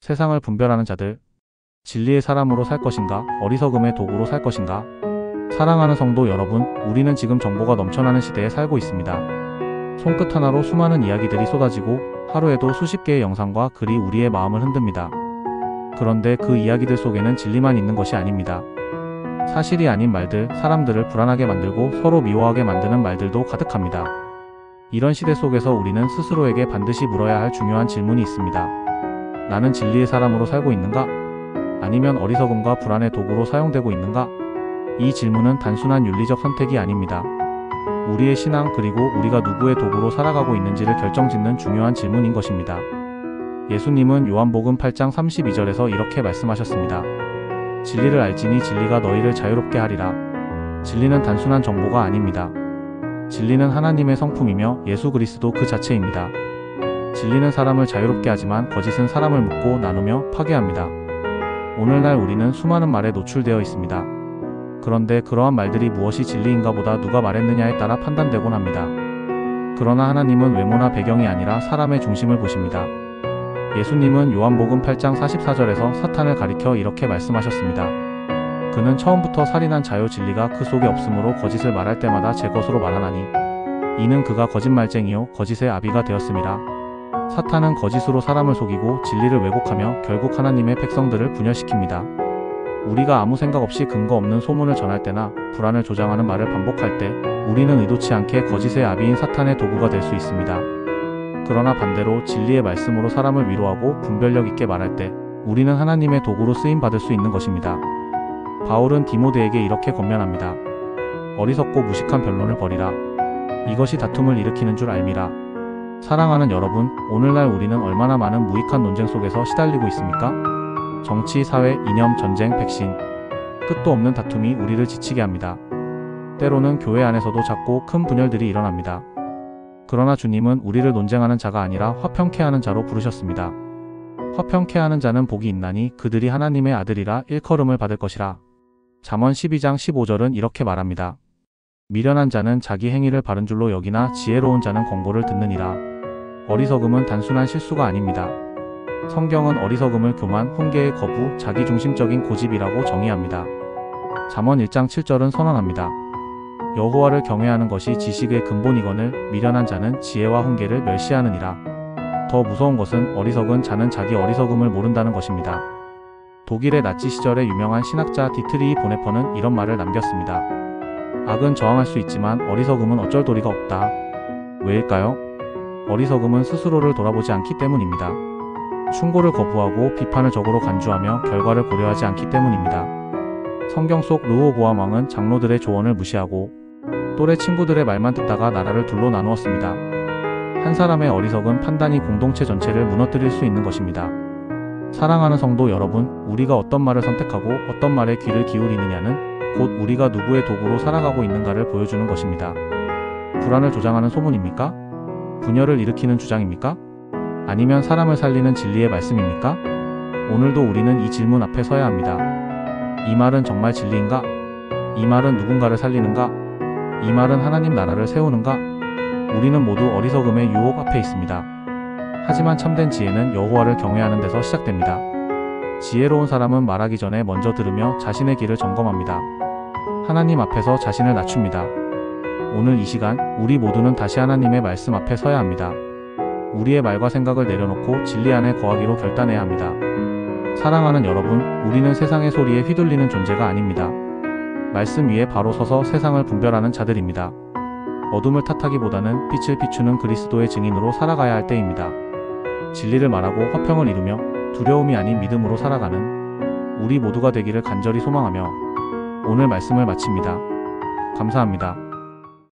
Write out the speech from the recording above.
세상을 분별하는 자들, 진리의 사람으로 살 것인가, 어리석음의 도구로 살 것인가? 사랑하는 성도 여러분, 우리는 지금 정보가 넘쳐나는 시대에 살고 있습니다. 손끝 하나로 수많은 이야기들이 쏟아지고 하루에도 수십 개의 영상과 글이 우리의 마음을 흔듭니다. 그런데 그 이야기들 속에는 진리만 있는 것이 아닙니다. 사실이 아닌 말들, 사람들을 불안하게 만들고 서로 미워하게 만드는 말들도 가득합니다. 이런 시대 속에서 우리는 스스로에게 반드시 물어야 할 중요한 질문이 있습니다. 나는 진리의 사람으로 살고 있는가? 아니면 어리석음과 불안의 도구로 사용되고 있는가? 이 질문은 단순한 윤리적 선택이 아닙니다. 우리의 신앙 그리고 우리가 누구의 도구로 살아가고 있는지를 결정짓는 중요한 질문인 것입니다. 예수님은 요한복음 8장 32절에서 이렇게 말씀하셨습니다. 진리를 알지니 진리가 너희를 자유롭게 하리라. 진리는 단순한 정보가 아닙니다. 진리는 하나님의 성품이며 예수 그리스도 그 자체입니다. 진리는 사람을 자유롭게 하지만 거짓은 사람을 묶고 나누며 파괴합니다. 오늘날 우리는 수많은 말에 노출되어 있습니다. 그런데 그러한 말들이 무엇이 진리인가 보다 누가 말했느냐에 따라 판단되곤 합니다. 그러나 하나님은 외모나 배경이 아니라 사람의 중심을 보십니다. 예수님은 요한복음 8장 44절에서 사탄을 가리켜 이렇게 말씀하셨습니다. 그는 처음부터 살인한 자요 진리가 그 속에 없으므로 거짓을 말할 때마다 제 것으로 말하나니 이는 그가 거짓말쟁이요 거짓의 아비가 되었음이라. 사탄은 거짓으로 사람을 속이고 진리를 왜곡하며 결국 하나님의 백성들을 분열시킵니다. 우리가 아무 생각 없이 근거 없는 소문을 전할 때나 불안을 조장하는 말을 반복할 때 우리는 의도치 않게 거짓의 아비인 사탄의 도구가 될 수 있습니다. 그러나 반대로 진리의 말씀으로 사람을 위로하고 분별력 있게 말할 때 우리는 하나님의 도구로 쓰임받을 수 있는 것입니다. 바울은 디모데에게 이렇게 권면합니다. 어리석고 무식한 변론을 버리라. 이것이 다툼을 일으키는 줄 알미라. 사랑하는 여러분, 오늘날 우리는 얼마나 많은 무익한 논쟁 속에서 시달리고 있습니까? 정치, 사회, 이념, 전쟁, 백신, 끝도 없는 다툼이 우리를 지치게 합니다. 때로는 교회 안에서도 작고 큰 분열들이 일어납니다. 그러나 주님은 우리를 논쟁하는 자가 아니라 화평케 하는 자로 부르셨습니다. 화평케 하는 자는 복이 있나니 그들이 하나님의 아들이라 일컬음을 받을 것이라. 잠언 12장 15절은 이렇게 말합니다. 미련한 자는 자기 행위를 바른 줄로 여기나 지혜로운 자는 권고를 듣느니라. 어리석음은 단순한 실수가 아닙니다. 성경은 어리석음을 교만, 훈계의 거부, 자기중심적인 고집이라고 정의합니다. 잠언 1장 7절은 선언합니다. 여호와를 경외하는 것이 지식의 근본이거늘 미련한 자는 지혜와 훈계를 멸시하느니라. 더 무서운 것은 어리석은 자는 자기 어리석음을 모른다는 것입니다. 독일의 나치 시절의 유명한 신학자 디트리히 보네퍼는 이런 말을 남겼습니다. 악은 저항할 수 있지만 어리석음은 어쩔 도리가 없다. 왜일까요? 어리석음은 스스로를 돌아보지 않기 때문입니다. 충고를 거부하고 비판을 적으로 간주하며 결과를 고려하지 않기 때문입니다. 성경 속 르호보암 왕은 장로들의 조언을 무시하고 또래 친구들의 말만 듣다가 나라를 둘로 나누었습니다. 한 사람의 어리석은 판단이 공동체 전체를 무너뜨릴 수 있는 것입니다. 사랑하는 성도 여러분, 우리가 어떤 말을 선택하고 어떤 말에 귀를 기울이느냐는 곧 우리가 누구의 도구로 살아가고 있는가를 보여주는 것입니다. 불안을 조장하는 소문입니까? 분열을 일으키는 주장입니까? 아니면 사람을 살리는 진리의 말씀입니까? 오늘도 우리는 이 질문 앞에 서야 합니다. 이 말은 정말 진리인가? 이 말은 누군가를 살리는가? 이 말은 하나님 나라를 세우는가? 우리는 모두 어리석음의 유혹 앞에 있습니다. 하지만 참된 지혜는 여호와를 경외하는 데서 시작됩니다. 지혜로운 사람은 말하기 전에 먼저 들으며 자신의 길을 점검합니다. 하나님 앞에서 자신을 낮춥니다. 오늘 이 시간 우리 모두는 다시 하나님의 말씀 앞에 서야 합니다. 우리의 말과 생각을 내려놓고 진리 안에 거하기로 결단해야 합니다. 사랑하는 여러분, 우리는 세상의 소리에 휘둘리는 존재가 아닙니다. 말씀 위에 바로 서서 세상을 분별하는 자들입니다. 어둠을 탓하기보다는 빛을 비추는 그리스도의 증인으로 살아가야 할 때입니다. 진리를 말하고 화평을 이루며 두려움이 아닌 믿음으로 살아가는 우리 모두가 되기를 간절히 소망하며 오늘 말씀을 마칩니다. 감사합니다.